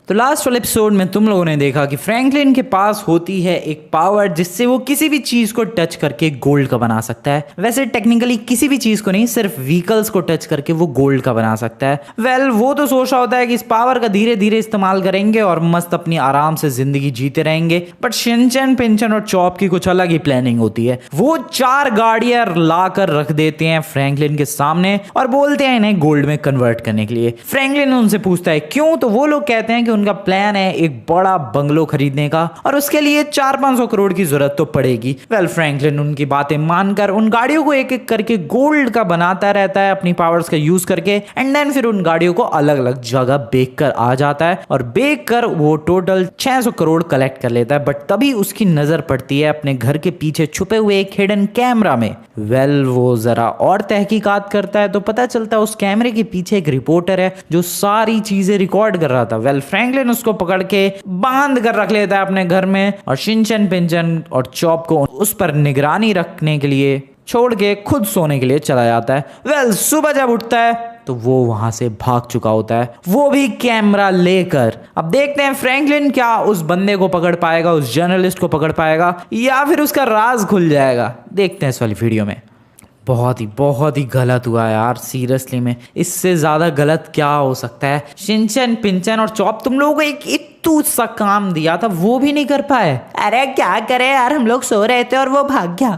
तो लास्ट वाले एपिसोड में तुम लोगों ने देखा कि फ्रैंकलिन के पास होती है एक पावर जिससे वो किसी भी चीज को टच करके गोल्ड का बना सकता है। वैसे टेक्निकली किसी भी चीज को नहीं, सिर्फ व्हीकल्स को टच करके वो गोल्ड का बना सकता है। वो तो सोच रहा होता है कि इस पावर का धीरे धीरे इस्तेमाल करेंगे और मस्त अपनी आराम से जिंदगी जीते रहेंगे। बट शिनचैन, पिंचन और चॉप की कुछ अलग ही प्लानिंग होती है। वो 4 गाड़ियां लाकर रख देते हैं फ्रैंकलिन के सामने और बोलते हैं इन्हें गोल्ड में कन्वर्ट करने के लिए। फ्रैंकलिन उनसे पूछता है क्यों, तो वो लोग कहते हैं कि उनका प्लान है एक बड़ा बंगलो खरीदने का और उसके लिए 400-500 करोड़ की जरूरत तो पड़ेगी। फ्रैंकलिन उनकी बातें मानकर उन गाड़ियों को एक एक करके गोल्ड का बनाता रहता है अपनी पावर्स का यूज करके। एंड देन फिर उन गाड़ियों को अलग अलग जगह बेच कर आ जाता है और बेच कर वो टोटल 600 करोड़ कलेक्ट कर लेता है। बट तभी उसकी नजर पड़ती है अपने घर के पीछे छुपे हुए एक हिडन कैमरा में। वो जरा और तहकीकात करता है तो पता चलता है उस कैमरे के पीछे एक रिपोर्टर है जो सारी चीजें रिकॉर्ड कर रहा था। फ्रैंकलिन उसको पकड़ के बांध कर रख लेता है अपने घर में और शिनचैन, पिंचन और चॉप को उस पर निगरानी रखने के लिए छोड़ के खुद सोने के लिए चला जाता है। सुबह जब उठता है तो वो वहां से भाग चुका होता है, वो भी कैमरा लेकर। अब देखते हैं फ्रैंकलिन क्या उस बंदे को पकड़ पाएगा, उस जर्नलिस्ट को पकड़ पाएगा या फिर उसका राज खुल जाएगा। देखते हैं इस वाली वीडियो में। बहुत ही गलत हुआ यार, सीरियसली में इससे ज्यादा गलत क्या हो सकता है। शिनचैन, पिंचन और चॉप तुम लोगों को एक इत्तू सा काम दिया था वो भी नहीं कर पाए। अरे क्या करे यार, हम लोग सो रहे थे और वो भाग गया।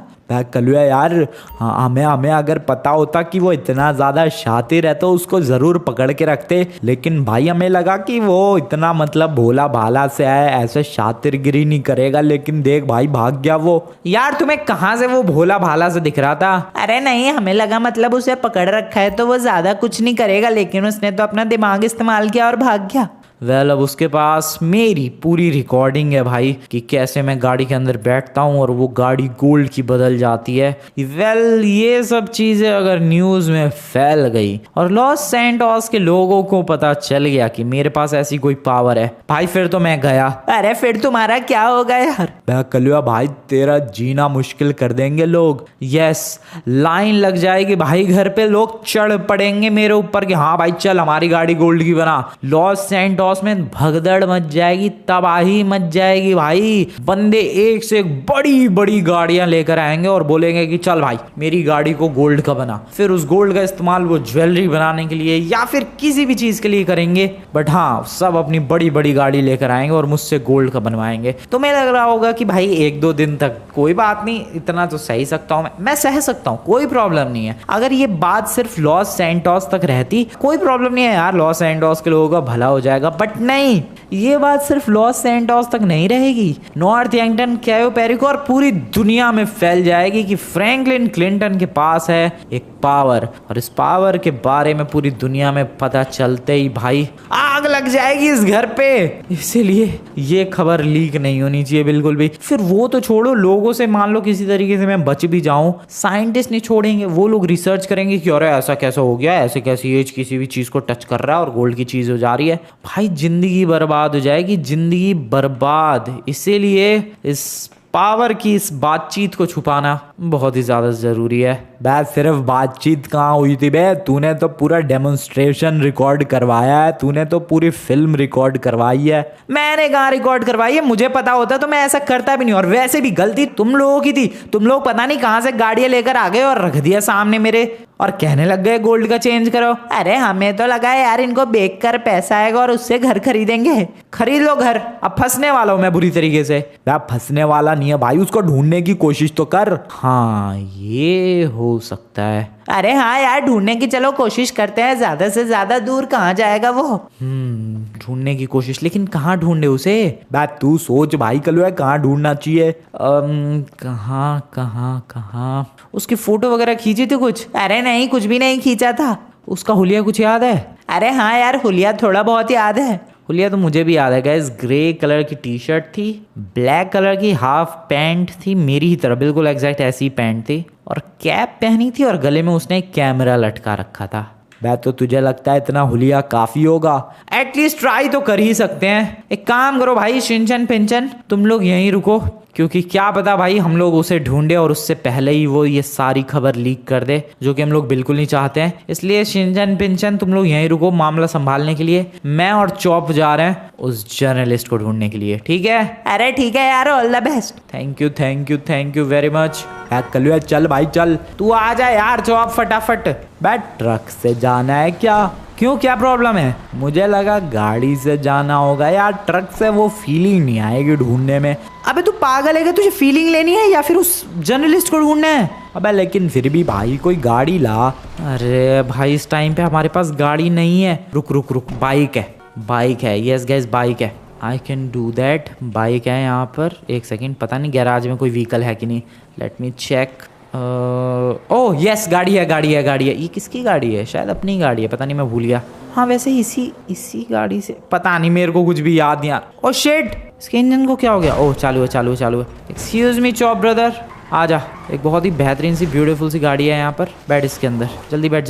कलुआ यार, हमें अगर पता होता कि वो इतना ज्यादा शातिर है तो उसको जरूर पकड़ के रखते। लेकिन भाई हमें लगा कि वो इतना मतलब भोला भाला से है, ऐसे शातिरगिरी नहीं करेगा। लेकिन देख भाई, भाग गया वो। यार तुम्हें कहाँ से वो भोला भाला से दिख रहा था? अरे नहीं, हमें लगा मतलब उसे पकड़ रखा है तो वो ज्यादा कुछ नहीं करेगा, लेकिन उसने तो अपना दिमाग इस्तेमाल किया और भाग गया। अब उसके पास मेरी पूरी रिकॉर्डिंग है भाई कि कैसे मैं गाड़ी के अंदर बैठता हूँ और वो गाड़ी गोल्ड की बदल जाती है। ये सब चीजें अगर न्यूज में फैल गई और लॉस सैंटोस के लोगों को पता चल गया कि मेरे पास ऐसी कोई पावर है, भाई फिर तो मैं गया। अरे फिर तुम्हारा क्या होगा यार? कलुआ भाई, तेरा जीना मुश्किल कर देंगे लोग। यस, लाइन लग जाएगी भाई, घर पे लोग चढ़ पड़ेंगे मेरे ऊपर कि हाँ भाई चल हमारी गाड़ी गोल्ड की बना। लॉस सैंटोस में भगदड़ मच जाएगी, तबाही मच जाएगी भाई। बंदे एक से एक बड़ी बड़ी गाड़ियां लेकर आएंगे और बोलेंगे कि चल भाई मेरी गाड़ी को गोल्ड का बना। फिर उस गोल्ड का इस्तेमाल वो ज्वेलरी बनाने के लिए या फिर किसी भी चीज के लिए करेंगे। बट हाँ, सब अपनी बड़ी बड़ी गाड़ी लेकर आएंगे और मुझसे गोल्ड का बनवाएंगे। तुम्हें लग रहा होगा कि भाई 1-2 दिन तक कोई बात नहीं, इतना तो सही सकता हूँ मैं सह सकता हूँ, कोई प्रॉब्लम नहीं है। अगर ये बात सिर्फ लॉस सैंटोस तक रहती, कोई प्रॉब्लम नहीं है यार, लॉस सैंटोस के लोगों का भला हो जाएगा। बट नहीं, ये बात सिर्फ लॉस सैंटोस तक नहीं रहेगी, नॉर्थ यंगटन, कैयो पेरिको और पूरी दुनिया में फैल जाएगी कि फ्रैंकलिन क्लिंटन के पास है एक पावर। और इस पावर के बारे में पूरी दुनिया में पता चलते ही भाई आग लग जाएगी इस घर पे। इसीलिए ये खबर लीक नहीं होनी चाहिए बिल्कुल भी। फिर वो तो छोड़ो, लोगों से मान लो किसी तरीके से मैं बच भी जाऊं, साइंटिस्ट नहीं छोड़ेंगे, वो लोग रिसर्च करेंगे कि अरे ऐसा कैसा हो गया, ऐसे कैसी एज किसी भी चीज को टच कर रहा है और गोल्ड की चीज हो जा रही है। भाई जिंदगी बर्बाद हो जाएगी, जिंदगी बर्बाद। इसीलिए इस पावर की इस बातचीत को छुपाना बहुत ही ज्यादा जरूरी है। बस सिर्फ बातचीत कहाँ हुई थी बे, तूने तो पूरा डेमोन्स्ट्रेशन रिकॉर्ड करवाया है, तूने तो पूरी फिल्म रिकॉर्ड करवाई है। मैंने कहाँ रिकॉर्ड करवाई है? मुझे पता होता तो मैं ऐसा करता भी नहीं। और वैसे भी गलती तुम लोगों की थी, तुम लोग पता नहीं कहाँ से गाड़ियां लेकर आ गए और रख दिया सामने मेरे और कहने लग गए गोल्ड का चेंज करो। अरे हमें तो लगा यार इनको बेच कर पैसा आएगा और उससे घर खरीदेंगे। खरीद लो घर, अब फंसने वाला हूं मैं बुरी तरीके से। फंसने वाला नहीं है भाई, उसको ढूंढने की कोशिश तो कर। हाँ ये हो सकता है। अरे हाँ यार, ढूंढने की चलो कोशिश करते हैं, ज्यादा से ज्यादा दूर कहाँ जाएगा वो। ढूंढने की कोशिश, लेकिन कहाँ ढूंढे उसे? बात तू सोच भाई कलुआ, कहाँ ढूंढना चाहिए? कहाँ कहाँ कहाँ उसकी फोटो वगैरह खींची थी कुछ? अरे नहीं, कुछ भी नहीं खींचा था। उसका हुलिया कुछ याद है? अरे हाँ यार, हुलिया थोड़ा बहुत याद है। हुलिया तो मुझे भी याद है गाइस, ग्रे कलर की टी शर्ट थी, ब्लैक कलर की हाफ पैंट थी, मेरी ही तरह बिल्कुल एग्जैक्ट ऐसी पैंट थी और कैप पहनी थी और गले में उसने एक कैमरा लटका रखा था। तो तुझे लगता है इतना हुलिया काफी होगा? एटलीस्ट ट्राई तो कर ही सकते हैं। एक काम करो भाई शिनचैन, पिंचन, तुम लोग यहीं रुको क्योंकि क्या पता भाई हम लोग उसे ढूंढे और उससे पहले ही वो ये सारी खबर लीक कर दे, जो कि हम लोग बिल्कुल नहीं चाहते हैं। इसलिए शिनचैन पिंचन तुम लोग यहीं रुको मामला संभालने के लिए, मैं और चॉप जा रहे हैं उस जर्नलिस्ट को ढूंढने के लिए, ठीक है? अरे ठीक है यार, all the best. Thank you very much. Kalua चल भाई चल। तू आ जा यार चॉप फटाफट। बैठ, ट्रक से जाना है क्या? क्यों, क्या प्रॉब्लम है? मुझे लगा गाड़ी से जाना होगा यार, ट्रक से वो फीलिंग नहीं आएगी ढूंढने में। अबे तू पागल है क्या? तुझे फीलिंग लेनी है या फिर उस जर्नलिस्ट को ढूंढना है? अबे लेकिन फिर भी भाई कोई गाड़ी ला। अरे भाई इस टाइम पे हमारे पास गाड़ी नहीं है। रुक, बाइक है, यस गाइस बाइक है। I can do that. Bike है यहाँ पर। एक सेकेंड, पता नहीं गैराज में कोई व्हीकल है कि नहीं, let me check. Oh yes, गाड़ी है। ये किसकी गाड़ी है? शायद अपनी गाड़ी है, पता नहीं, मैं भूल गया। हाँ वैसे इसी गाड़ी से, पता नहीं, मेरे को कुछ भी याद नहीं आ। ओह शिट, इसके इंजन को क्या हो गया? ओह चालू है। एक्सक्यूज मी चॉप ब्रदर, आ जा। एक बहुत ही बेहतरीन सी ब्यूटीफुल सी गाड़ी है यहाँ पर, बैठ इसके अंदर। जल्दी बैठ।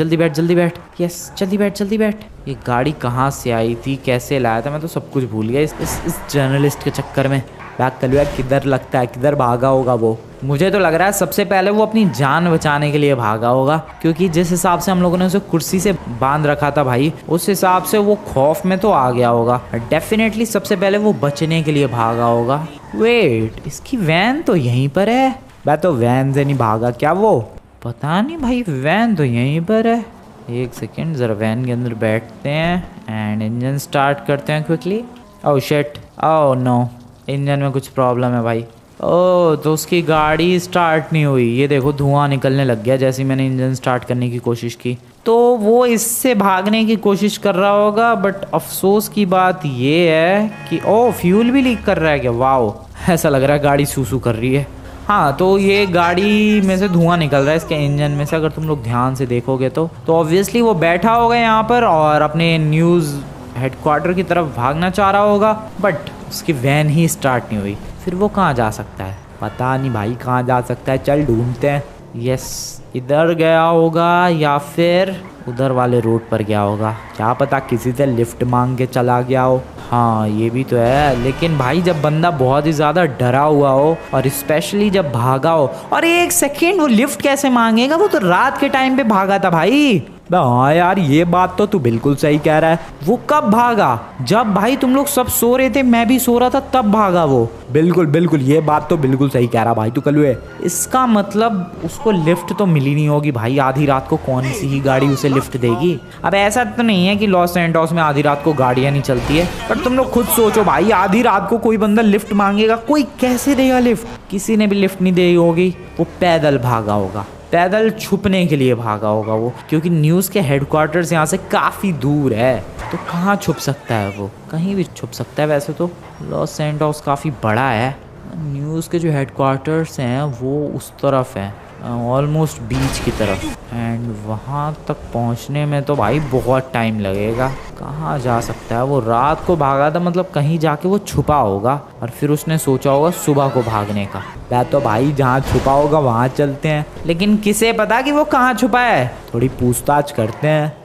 यस जल्दी बैठ। ये गाड़ी कहाँ से आई थी, कैसे लाया था, मैं तो सब कुछ भूल गया इस जर्नलिस्ट के चक्कर में। कलुआ किधर लगता है, किधर भागा होगा वो? मुझे तो लग रहा है सबसे पहले वो अपनी जान बचाने के लिए भागा होगा, क्योंकि जिस हिसाब से हम लोगों ने उसे कुर्सी से बांध रखा था भाई, उस हिसाब से वो खौफ में तो आ गया होगा। डेफिनेटली सबसे पहले वो बचने के लिए भागा होगा। वेट, इसकी वैन तो यहीं पर है। मैं तो वैन से नहीं भागा क्या वो? पता नहीं भाई, वैन तो यहीं पर है। एक सेकेंड, ज़रा वैन के अंदर बैठते हैं एंड इंजन स्टार्ट करते हैं quickly. Oh shit, oh no, engine में कुछ प्रॉब्लम है भाई। ओह तो उसकी गाड़ी स्टार्ट नहीं हुई। ये देखो धुआं निकलने लग गया जैसे ही मैंने इंजन स्टार्ट करने की कोशिश की। तो वो इससे भागने की कोशिश कर रहा होगा, बट अफसोस की बात ये है कि ओह फ्यूल भी लीक कर रहा है क्या? वाओ, ऐसा लग रहा है गाड़ी सूसू कर रही है। हाँ तो ये गाड़ी में से धुआं निकल रहा है इसके इंजन में से, अगर तुम लोग ध्यान से देखोगे तो ऑब्वियसली वो बैठा होगा यहाँ पर और अपने न्यूज़ हेडक्वार्टर की तरफ भागना चाह रहा होगा, बट उसकी वैन ही स्टार्ट नहीं हुई। फिर वो कहाँ जा सकता है? पता नहीं भाई कहाँ जा सकता है, चल ढूंढते हैं। यस, इधर गया होगा या फिर उधर वाले रोड पर गया होगा, क्या पता किसी से लिफ्ट मांग के चला गया हो। हाँ ये भी तो है, लेकिन भाई जब बंदा बहुत ही ज़्यादा डरा हुआ हो और स्पेशली जब भागा हो, और एक सेकेंड वो लिफ्ट कैसे मांगेगा? वो तो रात के टाइम पे भागा था भाई। हाँ यार ये बात तो तू बिल्कुल सही कह रहा है। वो कब भागा? जब भाई तुम लोग सब सो रहे थे, मैं भी सो रहा था, तब भागा वो। बिल्कुल ये बात तो बिल्कुल सही कह रहा भाई तू कलुए। इसका मतलब उसको लिफ्ट तो मिली नहीं होगी भाई। आधी रात को कौन सी ही गाड़ी उसे लिफ्ट देगी? अब ऐसा तो नहीं है कि लॉस एंटोस में आधी रात को गाड़ियां नहीं चलती है, पर तुम लोग खुद सोचो भाई, आधी रात को कोई बंदा लिफ्ट मांगेगा? कोई कैसे देगा लिफ्ट? किसी ने भी लिफ्ट नहीं दी होगी। वो पैदल भागा होगा, पैदल छुपने के लिए भागा होगा वो, क्योंकि न्यूज़ के हेडक्वार्टर्स यहाँ से काफ़ी दूर है। तो कहाँ छुप सकता है वो? कहीं भी छुप सकता है। वैसे तो लॉस सैंटोस काफ़ी बड़ा है, न्यूज़ के जो हेडक्वार्टर्स हैं वो उस तरफ है, ऑलमोस्ट बीच की तरफ, एंड वहाँ तक पहुँचने में तो भाई बहुत टाइम लगेगा। कहाँ जा सकता है वो? रात को भागा था, मतलब कहीं जाके वो छुपा होगा और फिर उसने सोचा होगा सुबह को भागने का। मैं तो भाई जहाँ छुपा होगा वहाँ चलते हैं। लेकिन किसे पता कि वो कहाँ छुपा है? थोड़ी पूछताछ करते हैं।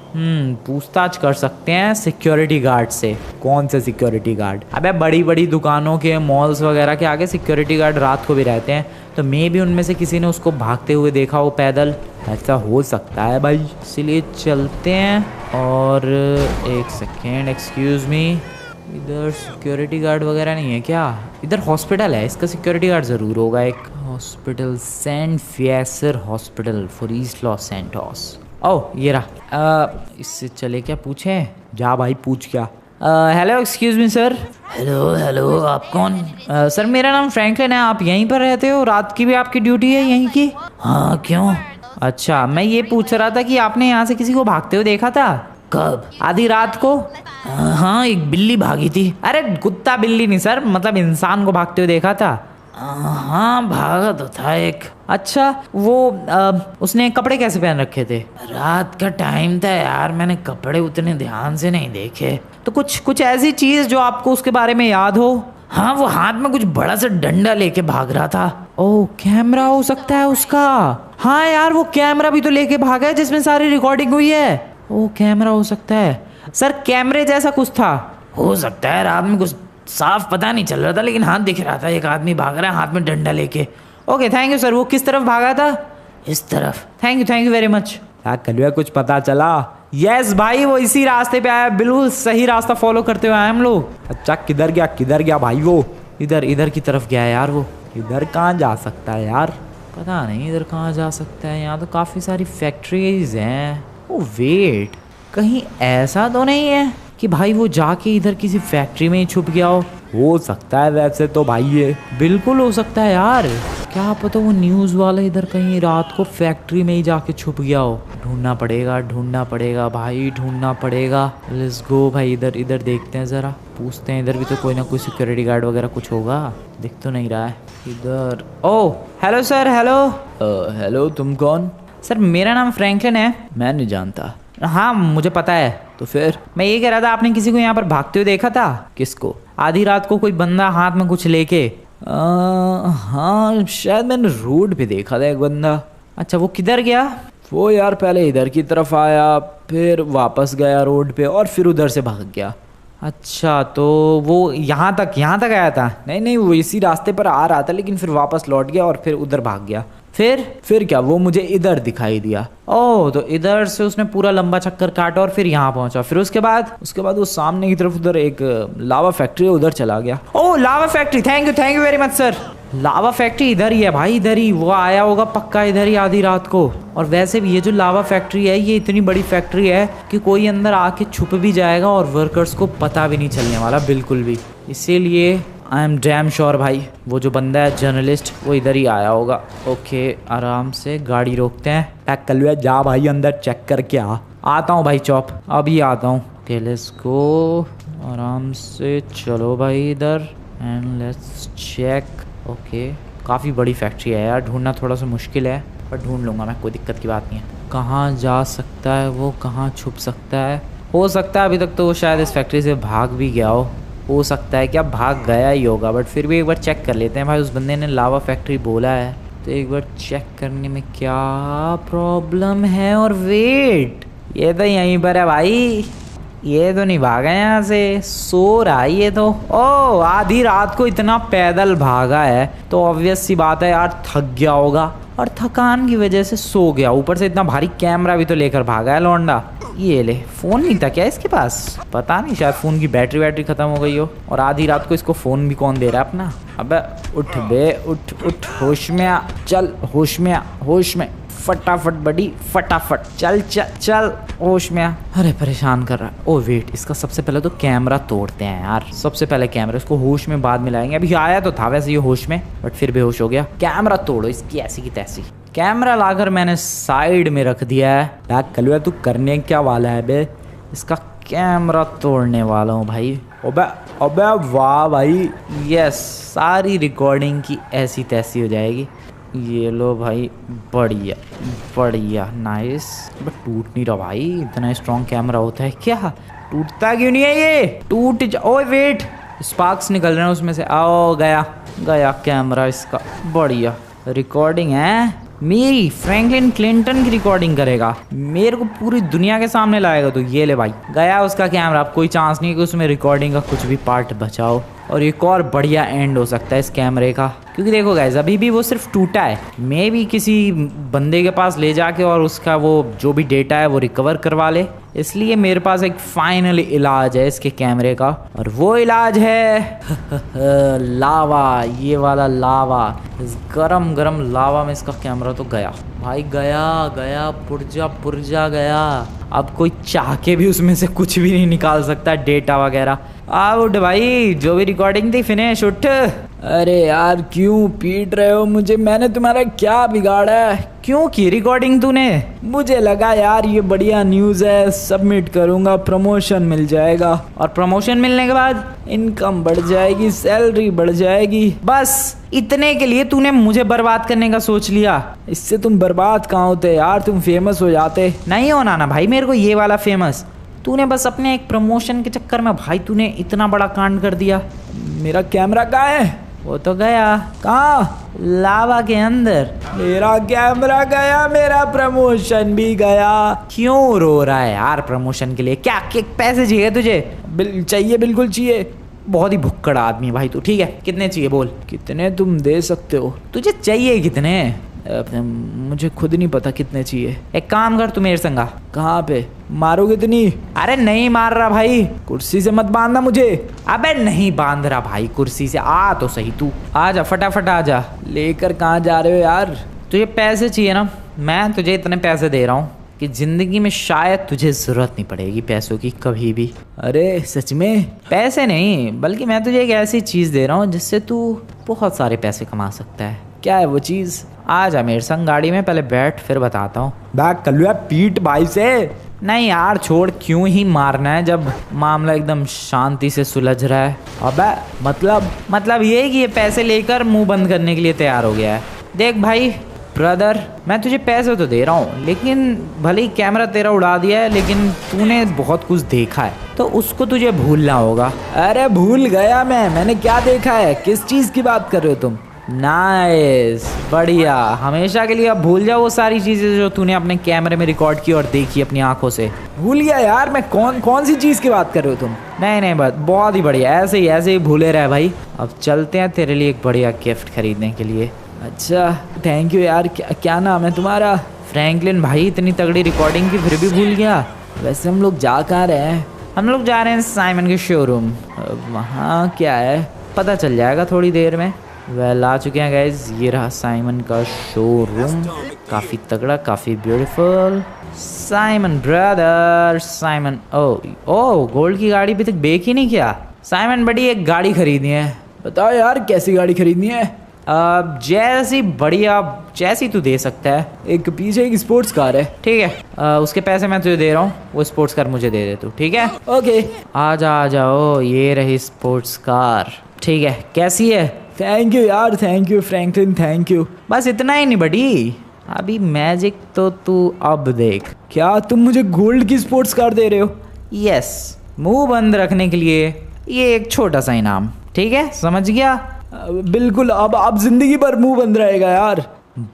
पूछताछ कर सकते हैं सिक्योरिटी गार्ड से। कौन से सिक्योरिटी गार्ड? अबे बड़ी बड़ी दुकानों के, मॉल्स वगैरह के आगे सिक्योरिटी गार्ड रात को भी रहते हैं, तो मे भी उनमें से किसी ने उसको भागते हुए देखा हो पैदल। ऐसा हो सकता है भाई, इसीलिए चलते हैं। और एक सेकेंड, एक्सक्यूज़ मी, इधर सिक्योरिटी गार्ड वगैरह नहीं है क्या? इधर हॉस्पिटल है, इसका सिक्योरिटी गार्ड ज़रूर होगा। एक हॉस्पिटल, सेंट फिएसर hospital for East Los Santos. Oh ये रहा। इससे चले क्या पूछें? जा भाई पूछ क्या। Hello excuse me sir. Hello, आप कौन? सर मेरा नाम फ्रैंकलिन है, आप यहीं पर रहते हो? रात की भी आपकी ड्यूटी है यहीं की? हाँ क्यों? अच्छा, मैं ये पूछ रहा था कि आपने यहाँ से किसी को भागते हुए देखा था? कब? आधी रात को। हाँ एक बिल्ली भागी थी। अरे कुत्ता बिल्ली नहीं सर, मतलब इंसान को भागते हुए देखा था। हाँ भागा तो था एक। अच्छा वो उसने कपड़े कैसे पहन रखे थे? रात का टाइम था यार, मैंने कपड़े उतने ध्यान से नहीं देखे। तो कुछ ऐसी चीज़ जो आपको उसके बारे में याद हो? हाँ वो हाथ में कुछ बड़ा सा डंडा लेके भाग रहा था। ओह कैमरा हो सकता है उसका। हाँ यार वो कैमरा भी तो लेके भागा है जिसमें सारी रिकॉर्डिंग हुई है। ओह कैमरा हो सकता है सर, कैमरे जैसा कुछ था। हो सकता है रात में कुछ साफ पता नहीं चल रहा था, लेकिन हाथ दिख रहा था, एक आदमी भाग रहा है हाथ में डंडा लेके। Okay thank you sir. वो किस तरफ भागा था? इस तरफ। Thank you very much. क्या कलुआ कुछ पता चला? यस भाई, वो इसी रास्ते पे आया, बिल्कुल सही रास्ता फॉलो करते हुए आए हम लोग। अच्छा किधर गया भाई वो? इधर की तरफ गया यार वो। इधर कहाँ जा सकता है यार? पता नहीं इधर कहाँ जा सकता है, यहाँ तो काफ़ी सारी फैक्ट्रीज हैं। ओ वेट, कहीं ऐसा तो नहीं है कि भाई वो जाके इधर किसी फैक्ट्री में ही छुप गया हो सकता है वैसे तो भाई ये। बिल्कुल हो सकता है यार, क्या पता वो न्यूज़ वाला इधर कहीं रात को फैक्ट्री में ही जाके छुप गया हो। ढूंढना पड़ेगा भाई, ढूंढना पड़ेगा। लेट्स गो भाई, इधर देखते हैं ज़रा, पूछते हैं। इधर भी तो कोई ना कोई सिक्योरिटी गार्ड वगैरह कुछ होगा, दिख तो नहीं रहा है इधर। Oh hello sir. हेलो तुम कौन? सर मेरा नाम फ्रैंकलिन है। मैं नहीं जानता। हाँ मुझे पता है। तो फिर? मैं ये कह रहा था, आपने किसी को यहाँ पर भागते हुए देखा था? किसको? आधी रात को कोई बंदा हाथ में कुछ लेके। हाँ शायद मैंने रोड पे देखा था एक बंदा। अच्छा वो किधर गया? वो यार पहले इधर की तरफ आया, फिर वापस गया रोड पे, और फिर उधर से भाग गया। अच्छा तो वो यहाँ तक आया था? नहीं वो इसी रास्ते पर आ रहा था, लेकिन फिर वापस लौट गया और फिर उधर भाग गया। फिर क्या, वो मुझे इधर दिखाई दिया। ओह तो इधर से उसने पूरा लंबा चक्कर काटा और फिर यहाँ पहुंचा। फिर उसके बाद वो सामने की तरफ उधर एक लावा फैक्ट्री है, उधर चला गया। Oh lava factory, thank you very much sir. Lava factory इधर ही है भाई, इधर ही वो आया होगा पक्का, इधर ही आधी रात को। और वैसे भी ये जो लावा फैक्ट्री है, ये इतनी बड़ी फैक्ट्री है कि कोई अंदर आके छुप भी जाएगा और वर्कर्स को पता भी नहीं चलने वाला बिल्कुल भी। इसीलिए आई एम डैम श्योर भाई, वो जो बंदा है जर्नलिस्ट, वो इधर ही आया होगा। ओके आराम से गाड़ी रोकते हैं। कलुआ जा भाई अंदर चेक करके आ। आता हूँ भाई चौप, अभी आता हूँ। ओके लेट्स गो, आराम से चलो भाई इधर, एंड लेट्स चेक। ओके काफ़ी बड़ी फैक्ट्री है यार, ढूंढना थोड़ा सा मुश्किल है पर ढूंढ लूँगा मैं, कोई दिक्कत की बात नहीं है। कहाँ जा सकता है वो, कहाँ छुप सकता है? हो सकता है अभी तक तो वो शायद इस फैक्ट्री से भाग भी गया हो सकता है, क्या भाग गया ही होगा। बट फिर भी एक बार चेक कर लेते हैं भाई, उस बंदे ने लावा फैक्ट्री बोला है तो एक बार चेक करने में क्या प्रॉब्लम है। और वेट, ये तो यहीं पर है भाई, ये तो नहीं भागा यहाँ से, सो रहा है ये तो। ओह आधी रात को इतना पैदल भागा है तो ऑब्वियस सी बात है यार थक गया होगा, और थकान की वजह से सो गया। ऊपर से इतना भारी कैमरा भी तो लेकर भागा है लौंडा। ये ले, फोन नहीं था क्या इसके पास? पता नहीं, शायद फोन की बैटरी खत्म हो गई हो। और आधी रात को इसको फोन भी कौन दे रहा है अपना? अबे उठ बे, उठ, होश में आ, चल होश में, फटाफट बड़ी, फटाफट चल होश में आ। अरे परेशान कर रहा है। ओ वेट, इसका सबसे पहले तो कैमरा तोड़ते हैं यार, सबसे पहले कैमरा, इसको होश में बाद में लाएंगे। अभी आया तो था वैसे ये होश में, बट फिर बेहोश हो गया। कैमरा तोड़ो इसकी ऐसी की तैसी। कैमरा लाकर मैंने साइड में रख दिया है। यार कलुआ तू करने क्या वाला है बे? इसका कैमरा तोड़ने वाला हूँ भाई। अबे वाह भाई, यस, सारी रिकॉर्डिंग की ऐसी तैसी हो जाएगी। ये लो भाई, बढ़िया नाइस। बट टूट नहीं रहा भाई, इतना स्ट्रॉन्ग कैमरा होता है क्या? टूटता क्यों नहीं है ये? टूट जा। ओए वेट, स्पार्क्स निकल रहे हैं उसमें से। आओ गया कैमरा इसका। बढ़िया रिकॉर्डिंग है मेरी, फ्रैंकलिन क्लिंटन की रिकॉर्डिंग करेगा, मेरे को पूरी दुनिया के सामने लाएगा। तो ये ले भाई, गया उसका कैमरा। अब कोई चांस नहीं कि उसमें रिकॉर्डिंग का कुछ भी पार्ट बचाओ। और एक और बढ़िया एंड हो सकता है इस कैमरे का, क्योंकि देखो गाइस अभी भी वो सिर्फ टूटा है। मैं भी किसी बंदे के पास ले जाके और उसका वो जो भी डेटा है वो रिकवर करवा ले, इसलिए मेरे पास एक फाइनल इलाज है इसके कैमरे का, और वो इलाज है लावा। ये वाला लावा, इस गरम लावा में इसका कैमरा तो गया भाई, गया पुर्जा गया। अब कोई चाह के भी उसमें से कुछ भी नहीं निकाल सकता डेटा वगैरह। उठ भाई, जो भी रिकॉर्डिंग थी फिनिश, उठ। अरे यार क्यों पीट रहे हो मुझे? मैंने तुम्हारा क्या बिगाड़ा है? क्यों की रिकॉर्डिंग तूने? मुझे लगा यार ये बढ़िया न्यूज़ है, सबमिट करूंगा, प्रमोशन मिल जाएगा, और प्रमोशन मिलने के बाद इनकम बढ़ जाएगी, सैलरी बढ़ जाएगी। बस इतने के लिए तूने मुझे बर्बाद करने का सोच लिया? इससे तुम बर्बाद कहाँ होते यार, तुम फेमस हो जाते। नहीं होना ना भाई मेरे को ये वाला फेमस, तूने बस अपने एक प्रमोशन के चक्कर में भाई तूने इतना बड़ा कांड कर दिया। मेरा कैमरा कहाँ है? वो तो गया। कहाँ? लावा के अंदर। मेरा कैमरा गया, मेरा प्रमोशन भी गया। क्यों रो रहा है यार प्रमोशन के लिए? क्या पैसे चाहिए तुझे? चाहिए, बिल्कुल चाहिए। बहुत ही भुक्कड़ आदमी है भाई तू। ठीक है, कितने चाहिए बोल। कितने तुम दे सकते हो? तुझे चाहिए कितने? मुझे खुद नहीं पता कितने चाहिए। एक काम कर, तू मेरे संग आ। कहाँ पे? मारोगे तो नहीं? अरे नहीं मार रहा भाई। कुर्सी से मत बांधना मुझे। अबे नहीं बांध रहा भाई कुर्सी से, आ तो सही तू। आ जा फटाफट आ जा। लेकर कहाँ जा रहे हो यार? तुझे पैसे चाहिए ना, मैं तुझे इतने पैसे दे रहा हूँ कि जिंदगी में शायद तुझे जरूरत नहीं पड़ेगी पैसों की कभी भी। अरे सच में? पैसे नहीं, बल्कि मैं तुझे एक ऐसी चीज़ दे रहा हूँ जिससे तू बहुत सारे पैसे कमा सकता है। क्या है वो चीज़? आ जा मेरे संग गाड़ी में, पहले बैठ फिर बताता हूँ। बैग कर लो यार, पीट भाई से। नहीं यार छोड़, क्यों ही मारना है जब मामला एकदम शांति से सुलझ रहा है। अबे मतलब ये कि ये पैसे लेकर मुंह बंद करने के लिए तैयार हो गया है। देख भाई ब्रदर, मैं तुझे पैसे तो दे रहा हूँ, लेकिन भले ही कैमरा तेरा उड़ा दिया है, लेकिन तूने बहुत कुछ देखा है तो उसको तुझे भूलना होगा। अरे भूल गया मैंने क्या देखा है? किस चीज़ की बात कर रहे हो तुम? नाइस, बढ़िया। हमेशा के लिए अब भूल जाओ वो सारी चीज़ें जो तूने अपने कैमरे में रिकॉर्ड की और देखी अपनी आंखों से। भूल गया यार मैं। कौन सी चीज़ की बात कर रहे हो तुम? नहीं बस बहुत ही बढ़िया, ऐसे ही भूले रहे भाई। अब चलते हैं तेरे लिए एक बढ़िया गिफ्ट खरीदने के लिए। अच्छा थैंक यू यार। क्या नाम है तुम्हारा? फ्रैंकलिन। भाई इतनी तगड़ी रिकॉर्डिंग की फिर भी भूल गया। वैसे हम लोग जा कहाँ रहे हैं? हम लोग जा रहे हैं साइमन के शोरूम। वहाँ क्या है? पता चल जाएगा थोड़ी देर में। वेल आ चुके हैं गाइज, ये रहा साइमन का शोरूम। काफ़ी तगड़ा, काफ़ी beautiful. Simon brother, Simon. Oh gold की गाड़ी अभी तक बेच ही नहीं किया। साइमन बड़ी एक गाड़ी खरीदनी है। बताओ यार कैसी गाड़ी खरीदनी है? जैसी बढ़िया, जैसी तू दे सकता है। एक पीछे एक स्पोर्ट्स कार है। ठीक है, उसके पैसे मैं तुझे दे रहा हूँ, वो स्पोर्ट्स कार मुझे दे दे तू। ठीक है ओके। आ जाओ, ये रही स्पोर्ट्स कार। ठीक है, कैसी है? थैंक यू यार, thank you Franklin, thank you. बस इतना ही नहीं बड़ी, अभी मैजिक तो तू अब देख। क्या तुम मुझे गोल्ड की स्पोर्ट्स कार दे रहे हो? यस, मुंह बंद रखने के लिए ये एक छोटा सा इनाम। ठीक है, समझ गया? बिल्कुल। अब जिंदगी भर मुंह बंद रहेगा यार।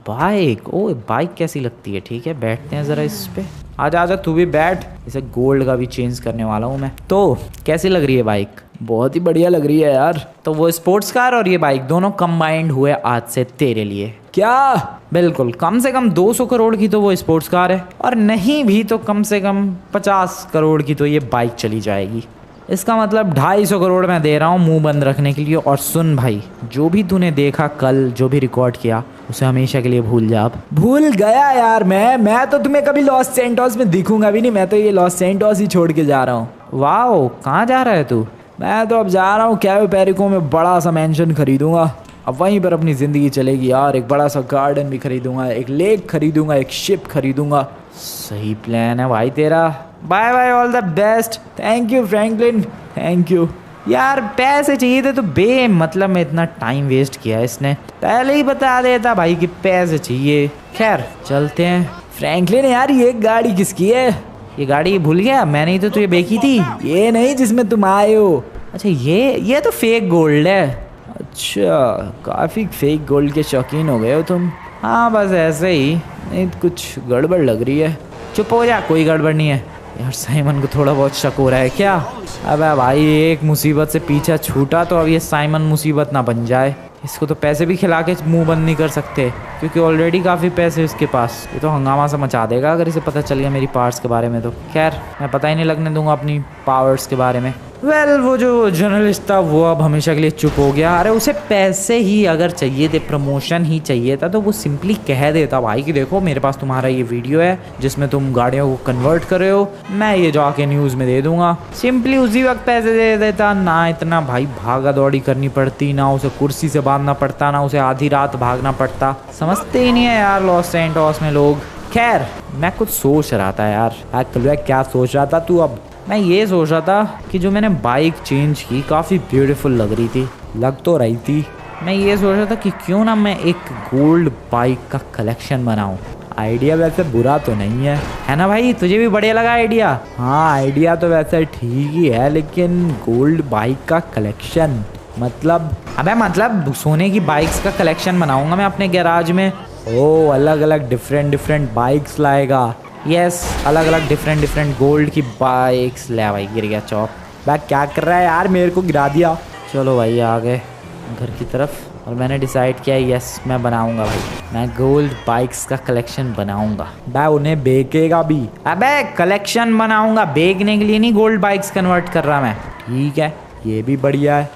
बाइक कैसी लगती है? ठीक है, बैठते हैं जरा इस पे। आजा तू भी बैठ। इसे गोल्ड का भी चेंज करने वाला हूँ मैं। तो कैसी लग रही है बाइक? बहुत ही बढ़िया लग रही है यार। तो वो स्पोर्ट्स कार और ये बाइक दोनों कंबाइंड हुए आज से तेरे लिए। क्या? बिल्कुल, कम से कम 200 करोड़ की तो वो स्पोर्ट्स कार है, और नहीं भी तो कम से कम 50 करोड़ की तो ये बाइक चली जाएगी। इसका मतलब 250 करोड़ मैं दे रहा हूँ मुंह बंद रखने के लिए। और सुन भाई, जो भी तूने देखा कल, जो भी रिकॉर्ड किया, उसे हमेशा के लिए भूल जा। अब भूल गया यार मैं तो तुम्हें कभी लॉस सैंटोस में दिखूंगा भी नहीं। मैं तो ये लॉस सैंटोस ही छोड़ के जा रहा हूँ। वाओ, कहाँ जा रहा है तू? मैं तो अब जा रहा हूँ कैवे पेरिको में बड़ा सा मैंशन खरीदूंगा। अब वहीं पर अपनी ज़िंदगी चलेगी यार। एक बड़ा सा गार्डन भी खरीदूंगा, एक लेक खरीदूंगा, एक शिप खरीदूंगा। सही प्लान है भाई तेरा। Bye bye, all the best. Thank you Franklin, thank you. यार पैसे चाहिए थे तो मतलब में इतना टाइम वेस्ट किया इसने। पहले ही बता देता भाई कि पैसे चाहिए। खैर चलते हैं। फ्रैंकलिन यार, ये गाड़ी किसकी है? ये गाड़ी भूल गया? मैंने ही तो तुझे बेची थी। ये नहीं जिसमें तुम आए हो। अच्छा, ये तो फेक गोल्ड है। अच्छा, काफ़ी फेक गोल्ड के शौकीन हो गए हो तुम। हाँ बस ऐसे ही। नहीं कुछ गड़बड़ लग रही है। चुप हो जा, कोई गड़बड़ नहीं है। यार साइमन को थोड़ा बहुत शक हो रहा है क्या? अबे भाई, एक मुसीबत से पीछा छूटा तो अब ये साइमन मुसीबत ना बन जाए। इसको तो पैसे भी खिला के मुंह बंद नहीं कर सकते, क्योंकि ऑलरेडी काफ़ी पैसे इसके पास। ये तो हंगामा सा मचा देगा अगर इसे पता चल गया मेरी पावर्स के बारे में। तो खैर, मैं पता ही नहीं लगने दूंगा अपनी पावर्स के बारे में। वो जो जर्नलिस्ट था वो अब हमेशा के लिए चुप हो गया। अरे उसे पैसे ही अगर चाहिए थे, प्रमोशन ही चाहिए था, तो वो सिंपली कह देता भाई कि देखो मेरे पास तुम्हारा ये वीडियो है जिसमें तुम गाड़ियों को कन्वर्ट कर रहे हो, मैं ये जाके न्यूज़ में दे दूंगा। सिंपली उसी वक्त पैसे दे देता। ना इतना भाई भागा दौड़ी करनी पड़ती, ना उसे कुर्सी से बांधना पड़ता, ना उसे आधी रात भागना पड़ता। समझते ही नहीं है यार लॉस सैंटोस में लोग। खैर, मैं कुछ सोच रहा था यार। क्या सोच रहा था तू? अब मैं ये सोच रहा था कि जो मैंने बाइक चेंज की काफ़ी ब्यूटीफुल लग रही थी। लग तो रही थी। मैं ये सोच रहा था कि क्यों ना मैं एक गोल्ड बाइक का कलेक्शन बनाऊं। आइडिया वैसे बुरा तो नहीं है ना भाई? तुझे भी बढ़िया लगा आइडिया? हाँ, आइडिया तो वैसे ठीक ही है, लेकिन गोल्ड बाइक का कलेक्शन मतलब? अबे मतलब सोने की बाइक्स का कलेक्शन बनाऊंगा मैं अपने गैराज में। ओ, अलग अलग डिफरेंट बाइक्स लाएगा? यस, अलग अलग डिफरेंट गोल्ड की बाइक्स। ले भाई, गिर गया चौक। भाई क्या कर रहा है यार, मेरे को गिरा दिया। चलो भाई आ गए घर की तरफ और मैंने डिसाइड किया यस मैं बनाऊंगा भाई, मैं गोल्ड बाइक्स का कलेक्शन बनाऊंगा। भाई उन्हें बेचेगा भी? अबे कलेक्शन बनाऊंगा, बेचने के लिए नहीं गोल्ड बाइक्स कन्वर्ट कर रहा मैं। ठीक है, ये भी बढ़िया है।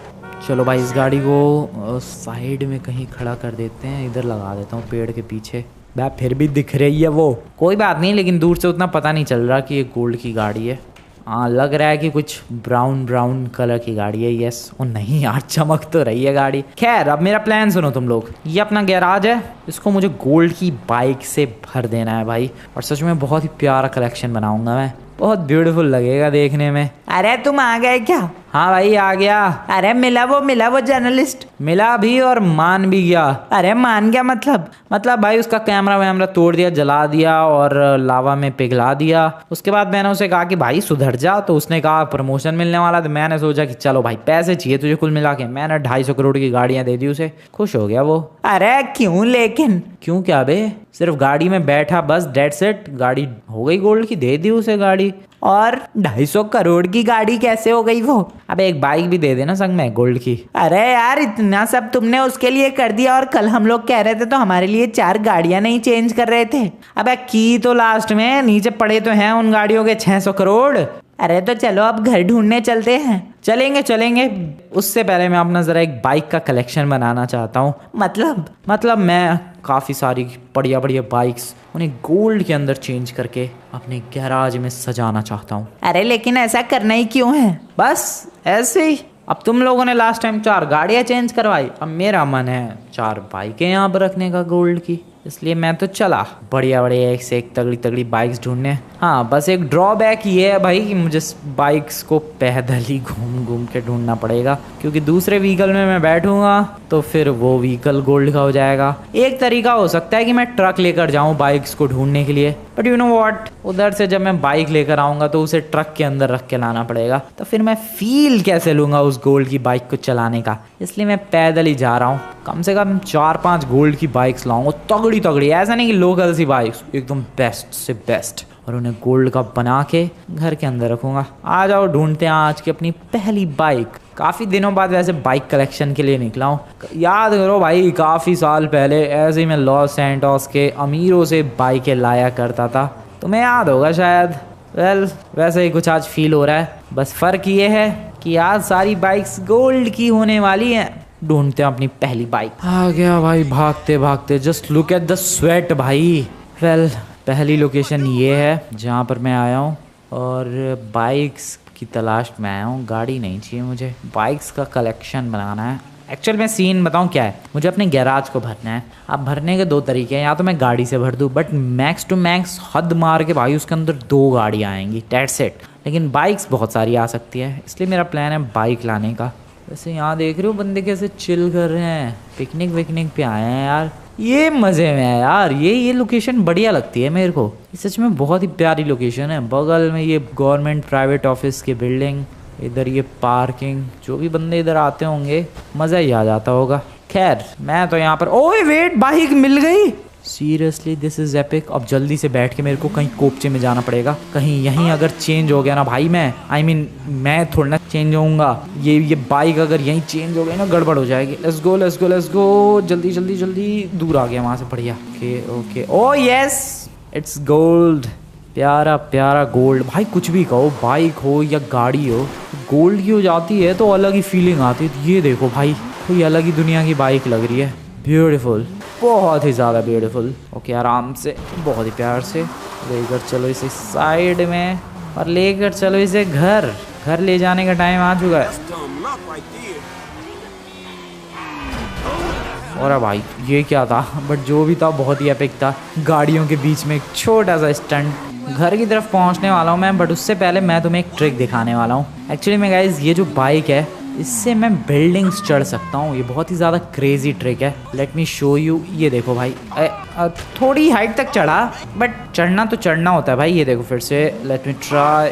चलो भाई इस गाड़ी को साइड में कहीं खड़ा कर देते हैं, इधर लगा देता हूँ पेड़ के पीछे। भाई फिर भी दिख रही है वो। कोई बात नहीं, लेकिन दूर से उतना पता नहीं चल रहा कि ये गोल्ड की गाड़ी है। हाँ लग रहा है कि कुछ ब्राउन ब्राउन कलर की गाड़ी है। यस, ओ नहीं यार चमक तो रही है गाड़ी। खैर अब मेरा प्लान सुनो तुम लोग। ये अपना गैराज है, इसको मुझे गोल्ड की बाइक से भर देना है भाई, और सच में बहुत ही प्यारा कलेक्शन बनाऊंगा मैं, बहुत ब्यूटीफुल लगेगा देखने में। अरे तुम आ गए क्या? हाँ भाई आ गया। अरे मिला वो जर्नलिस्ट? मिला भी और मान भी गया। अरे मान गया मतलब भाई उसका कैमरा वैमरा तोड़ दिया, जला दिया और लावा में पिघला दिया। उसके बाद मैंने उसे कहा कि भाई सुधर जा, तो उसने कहा प्रमोशन मिलने वाला, तो मैंने सोचा कि चलो भाई पैसे चाहिए तुझे कुल मिला के। मैंने 250 करोड़ की गाड़ियां दे दी उसे, खुश हो गया वो। अरे क्यों लेकिन? क्यों क्या बे, सिर्फ गाड़ी में बैठा बस, डेट सेट, गाड़ी हो गई गोल्ड की, दे दी उसे गाड़ी। और 250 करोड़ की गाड़ी कैसे हो गई वो? अबे एक बाइक भी दे देना संग में गोल्ड की। अरे यार इतना सब तुमने उसके लिए कर दिया और कल हम लोग कह रहे थे तो हमारे लिए 4 गाड़ियां नहीं चेंज कर रहे थे। अबे की तो लास्ट में नीचे पड़े तो हैं उन गाड़ियों के 600 करोड़। अरे तो चलो अब घर ढूंढने चलते हैं। चलेंगे। उससे पहले मैं अपना जरा एक बाइक का कलेक्शन बनाना चाहता हूँ। मतलब मैं काफ़ी सारी बढ़िया बाइक्स उन्हें गोल्ड के अंदर चेंज करके अपने गैराज में सजाना चाहता हूँ। अरे लेकिन ऐसा करना ही क्यों है? बस ऐसे ही। अब तुम लोगों ने लास्ट टाइम 4 गाड़ियाँ चेंज करवाई, अब मेरा मन है 4 बाइकें यहाँ पर रखने का गोल्ड की, इसलिए मैं तो चला बढ़िया एक से एक तगड़ी बाइक्स ढूंढने। हाँ बस एक ड्रॉबैक ये है भाई कि मुझे बाइक्स को पैदल ही घूम के ढूंढना पड़ेगा, क्योंकि दूसरे व्हीकल में मैं बैठूंगा तो फिर वो व्हीकल गोल्ड का हो जाएगा। एक तरीका हो सकता है कि मैं ट्रक लेकर जाऊं बाइक्स को ढूंढने के लिए, बट यू नो व्हाट, उधर से जब मैं बाइक लेकर आऊंगा तो उसे ट्रक के अंदर रख के लाना पड़ेगा, तो फिर मैं फील कैसे लूंगा उस गोल्ड की बाइक को चलाने का। इसलिए मैं पैदल ही जा रहा हूँ। कम से कम 4-5 गोल्ड की बाइक्स लाऊंगा, तगड़ी, ऐसा नहीं कि लोकल सी बाइक्स, एकदम बेस्ट से बेस्ट, और उन्हें गोल्ड का बना के घर के अंदर रखूंगा। आ जाओ ढूंढते हैं आज की अपनी पहली बाइक। काफ़ी दिनों बाद वैसे बाइक कलेक्शन के लिए निकला हूँ। याद करो भाई, काफ़ी साल पहले ऐसे ही मैं लॉस सैंटोस के अमीरों से बाइकें लाया करता था, तुम्हें याद होगा शायद। वैसे ही कुछ आज फील हो रहा है, बस फ़र्क ये है कि आज सारी बाइक्स गोल्ड की होने वाली हैं। ढूंढते हैं अपनी पहली बाइक। आ गया भाई भागते, just look at the sweat भाई। पहली लोकेशन ये है जहाँ पर मैं आया हूँ, और बाइक्स की तलाश में आया हूँ। गाड़ी नहीं चाहिए मुझे, बाइक्स का कलेक्शन बनाना है। एक्चुअल में सीन बताऊँ क्या है, मुझे अपने गैराज को भरना है। अब भरने के 2 तरीके हैं, या तो मैं गाड़ी से भर दूँ, बट मैक्स टू मैक्स हद मार के भाई उसके अंदर 2 गाड़ियाँ आएंगी, दैट्स इट। लेकिन बाइक्स बहुत सारी आ सकती है, इसलिए मेरा प्लान है बाइक लाने का। वैसे यहाँ देख रहे हो बंदे कैसे चिल कर रहे हैं, पिकनिक पे आए हैं यार, ये मज़े में है यार। ये लोकेशन बढ़िया लगती है मेरे को, ये सच में बहुत ही प्यारी लोकेशन है। बगल में ये गवर्नमेंट प्राइवेट ऑफिस की बिल्डिंग, इधर ये पार्किंग, जो भी बंदे इधर आते होंगे मज़ा ही आ जाता होगा। खैर मैं तो यहाँ पर, ओए वेट, बाइक मिल गई। Seriously this is epic. अब जल्दी से बैठ के मेरे को कहीं कोपचे में जाना पड़ेगा। कहीं यहीं अगर चेंज हो गया ना भाई, मैं थोड़ा ना चेंज होऊंगा, ये बाइक अगर यहीं चेंज हो गई ना गड़बड़ हो जाएगी। लेट्स गो जल्दी दूर आ गया वहाँ से, बढ़िया। Okay O yes, it's gold, प्यारा गोल्ड। भाई कुछ भी कहो, बाइक हो या गाड़ी हो, गोल्ड की हो जाती है तो अलग ही फीलिंग आती है। ये देखो भाई, कोई अलग ही दुनिया की बाइक लग रही है, ब्यूटीफुल, बहुत ही ज़्यादा ब्यूटीफुल। ओके आराम से, बहुत ही प्यार से लेकर चलो इसे साइड में, और लेकर चलो इसे घर ले जाने का टाइम आ चुका है। और भाई ये क्या था, बट जो भी था बहुत ही एपिक था। गाड़ियों के बीच में एक छोटा सा स्टंट। घर की तरफ पहुंचने वाला हूं मैं, बट उससे पहले मैं तुम्हें एक ट्रिक दिखाने वाला हूं। एक्चुअली में गाइज, ये जो बाइक है इससे मैं बिल्डिंग्स चढ़ सकता हूँ। ये बहुत ही ज़्यादा क्रेजी ट्रिक है, लेट मी शो यू। ये देखो भाई, थोड़ी हाइट तक चढ़ा, बट चढ़ना तो चढ़ना होता है भाई। ये देखो फिर से, लेट मी ट्राई।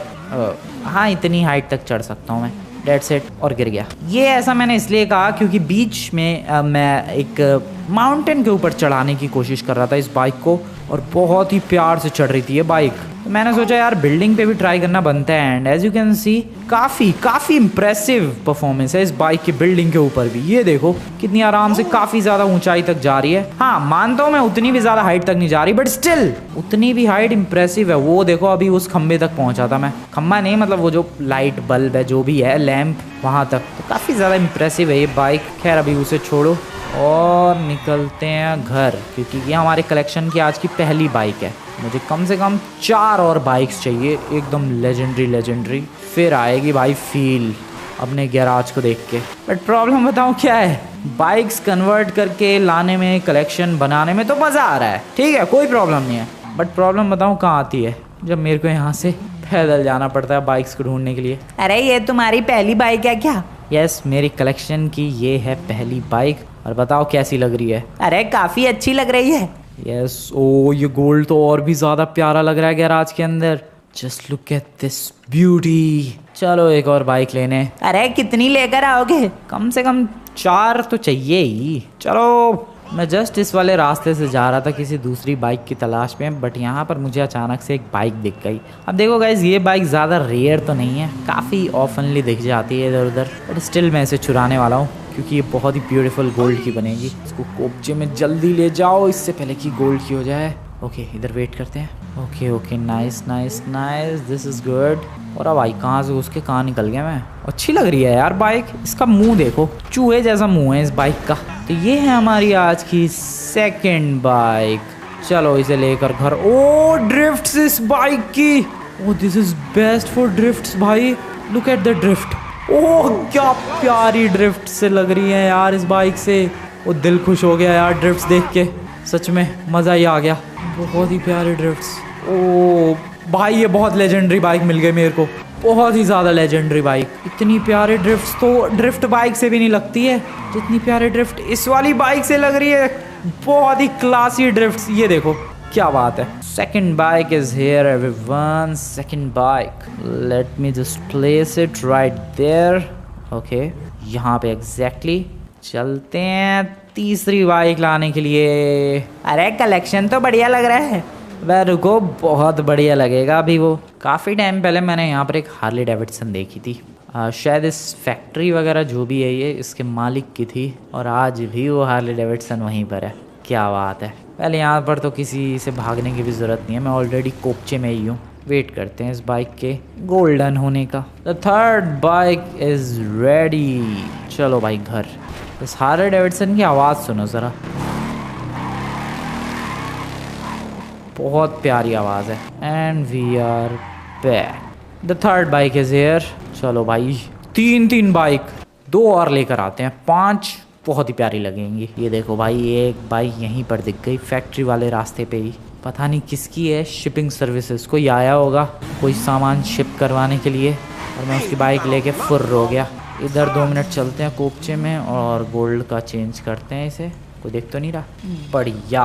हाँ इतनी हाइट तक चढ़ सकता हूँ मैं, डेट्स इट, और गिर गया। ये ऐसा मैंने इसलिए कहा क्योंकि बीच में मैं एक माउंटेन के ऊपर चढ़ाने की कोशिश कर रहा था इस बाइक को, और बहुत ही प्यार से चढ़ रही थी ये बाइक। तो मैंने सोचा यार बिल्डिंग पे भी ट्राई करना बनता है। And as you can see काफ़ी इम्प्रेसिव परफॉर्मेंस है इस बाइक की बिल्डिंग के ऊपर भी। ये देखो कितनी आराम से काफ़ी ज़्यादा ऊंचाई तक जा रही है। हाँ मानता हूँ मैं उतनी भी ज़्यादा हाइट तक नहीं जा रही, बट स्टिल उतनी भी हाइट इम्प्रेसिव है। वो देखो अभी उस खंबे तक पहुँचा था मैं, खंबा नहीं मतलब वो जो लाइट बल्ब है जो भी है लैम्प, वहाँ तक। तो काफ़ी ज़्यादा इम्प्रेसिव है ये बाइक। खैर अभी उसे छोड़ो और निकलते हैं घर, क्योंकि ये हमारे कलेक्शन की आज की पहली बाइक है। मुझे कम से कम 4 और बाइक्स चाहिए एकदम लेजेंडरी, फिर आएगी भाई फील अपने गैराज को देख के। बट प्रॉब्लम बताऊँ क्या है, बाइक्स कन्वर्ट करके लाने में, कलेक्शन बनाने में तो मज़ा आ रहा है, ठीक है कोई प्रॉब्लम नहीं है। बट प्रॉब्लम बताऊँ कहाँ आती है, जब मेरे को यहाँ से पैदल जाना पड़ता है बाइक्स को ढूंढने के लिए। अरे ये तुम्हारी पहली बाइक है क्या? यस मेरी कलेक्शन की ये है पहली बाइक। और बताओ कैसी लग रही है? अरे काफ़ी अच्छी लग रही है। यस ओ ये गोल्ड तो और भी ज़्यादा प्यारा लग रहा है गैराज के अंदर। Just look at this beauty. चलो एक और बाइक लेने। अरे कितनी लेकर आओगे? कम से कम 4 तो चाहिए ही। चलो मैं जस्ट इस वाले रास्ते से जा रहा था किसी दूसरी बाइक की तलाश में, बट यहाँ पर मुझे अचानक से एक बाइक दिख गई। अब देखो गाइज ये बाइक ज़्यादा रेयर तो नहीं है, काफ़ी ऑफनली दिख जाती है इधर उधर, बट स्टिल मैं इसे चुराने वाला हूँ क्योंकि ये बहुत ही ब्यूटीफुल गोल्ड की बनेगी। इसको कोपचे में जल्दी ले जाओ इससे पहले कि गोल्ड की हो जाए। ओके इधर वेट करते हैं। Okay nice, this is good. और अब भाई कहाँ से उसके कहाँ निकल गया मैं। अच्छी लग रही है यार बाइक, इसका मुंह देखो, चूहे जैसा मुंह है इस बाइक का। तो ये है हमारी आज की सेकंड बाइक। चलो इसे लेकर घर। ओ ड्रिफ्ट्स इस बाइक की, oh this is best for drifts भाई। Look at the drift. Oh क्या प्यारी ड्रिफ्ट से लग रही है यार इस बाइक से। वो दिल खुश हो गया यार ड्रिफ्ट्स देख के, सच में मज़ा ही आ गया। बहुत ही प्यारे ड्रिफ्ट्स। ओ भाई ये बहुत लेजेंडरी बाइक मिल गई मेरे को, बहुत ही ज़्यादा लेजेंडरी बाइक। इतनी प्यारे ड्रिफ्ट्स तो ड्रिफ्ट बाइक से भी नहीं लगती है जितनी प्यारे ड्रिफ्ट इस वाली बाइक से लग रही है। बहुत ही क्लासी ड्रिफ्ट्स, ये देखो क्या बात है। Second bike is here everyone, second bike. Let me just place it right there. Okay यहाँ पे एग्जैक्टली चलते हैं तीसरी बाइक लाने के लिए। अरे कलेक्शन तो बढ़िया लग रहा है। वह रुको बहुत बढ़िया लगेगा अभी। वो काफ़ी टाइम पहले मैंने यहाँ पर एक हार्ले डेविडसन देखी थी, शायद इस फैक्ट्री वगैरह जो भी है ये इसके मालिक की थी, और आज भी वो हार्ले डेविडसन वहीं पर है। क्या बात है। पहले यहाँ पर तो किसी से भागने की भी ज़रूरत नहीं है, मैं ऑलरेडी कोपचे में ही हूँ। वेट करते हैं इस बाइक के गोल्डन होने का। The third bike is ready. चलो भाई घर। इस हार्ले डेविडसन की आवाज़ सुनो ज़रा, बहुत प्यारी आवाज़ है। And we are back. The third bike is here. चलो भाई तीन बाइक, 2 और लेकर आते हैं, 5 बहुत ही प्यारी लगेंगी। ये देखो भाई एक बाइक यहीं पर दिख गई फैक्ट्री वाले रास्ते पे ही, पता नहीं किसकी है। शिपिंग सर्विसेज कोई आया होगा कोई सामान शिप करवाने के लिए, और मैं उसकी बाइक लेके फुर्र हो गया। इधर 2 मिनट चलते हैं कोपचे में और गोल्ड का चेंज करते हैं इसे। कोई देख तो नहीं रहा? बढ़िया,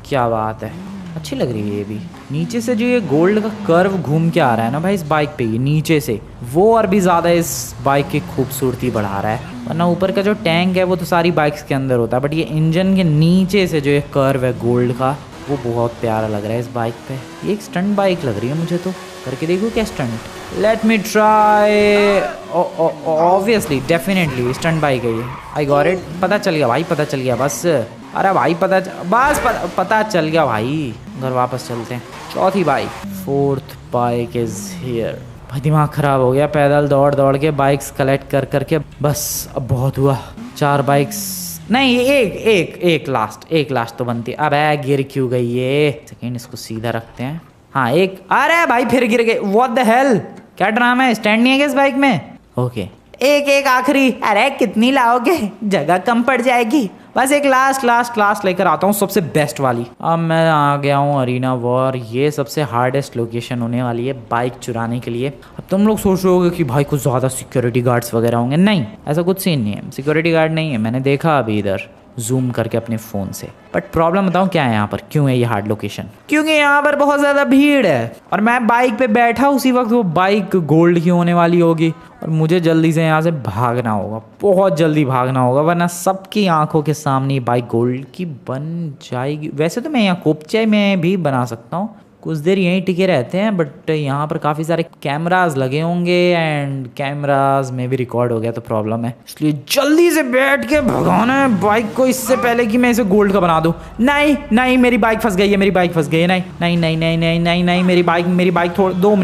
क्या बात है, अच्छी लग रही है ये भी। नीचे से जो ये गोल्ड का कर्व घूम के आ रहा है ना भाई इस बाइक पे, ये नीचे से, वो और भी ज़्यादा इस बाइक की खूबसूरती बढ़ा रहा है। वरना ऊपर का जो टैंक है वो तो सारी बाइक्स के अंदर होता है, बट ये इंजन के नीचे से जो ये कर्व है गोल्ड का, वो बहुत प्यारा लग रहा है इस बाइक पे। ये एक स्टंट बाइक लग रही है मुझे तो। करके देखो क्या stunt. Let me try. Obviously definitely stunt bike है ये। I got it. पता चल गया भाई, पता चल गया बस। अरे भाई पता चल गया भाई। घर वापस चलते हैं। चौथी bike, fourth bike is here. भाई दिमाग ख़राब हो गया पैदल दौड़ के बाइक्स कलेक्ट कर करके। बस अब बहुत हुआ। 4 बाइक्स नहीं, एक लास्ट तो बनती। अब गिर क्यों गई ये? सेकेंड इसको सीधा रखते हैं। हाँ एक, अरे भाई फिर गिर गई। व्हाट द हेल, क्या ड्रामा है? स्टैंड नहीं है क्या इस बाइक में? ओके एक आखिरी। अरे कितनी लाओगे, जगह कम पड़ जाएगी। बस एक लास्ट लेकर आता हूँ, सबसे बेस्ट वाली। अब मैं आ गया हूँ अरीना वॉर। ये सबसे हार्डेस्ट लोकेशन होने वाली है बाइक चुराने के लिए। अब तुम लोग सोच रहे होगे कि भाई कुछ ज़्यादा सिक्योरिटी गार्ड्स वगैरह होंगे। नहीं, ऐसा कुछ सीन नहीं है, सिक्योरिटी गार्ड नहीं है। मैंने देखा अभी इधर जूम करके अपने फ़ोन से। बट प्रॉब्लम बताऊँ क्या है यहाँ पर, क्यों है ये हार्ड लोकेशन? क्योंकि यहाँ पर बहुत ज़्यादा भीड़ है और मैं बाइक पे बैठा उसी वक्त वो बाइक गोल्ड की होने वाली होगी और मुझे जल्दी से यहाँ से भागना होगा, बहुत जल्दी भागना होगा, वरना सबकी आंखों के सामने बाइक गोल्ड की बन जाएगी। वैसे तो मैं यहाँ कोपचे में भी बना सकता हूँ, कुछ देर यहीं टिके रहते हैं, बट यहाँ पर काफ़ी सारे कैमरास लगे होंगे एंड कैमरास में भी रिकॉर्ड हो गया तो प्रॉब्लम है, इसलिए जल्दी से बैठ के भगाना है बाइक को इससे पहले कि मैं इसे गोल्ड का बना दूँ। नहीं नहीं, मेरी बाइक फंस गई है, मेरी बाइक फंस गई है। नहीं नहीं नहीं नहीं नहीं नहीं नहीं, मेरी बाइक थोड़ा 2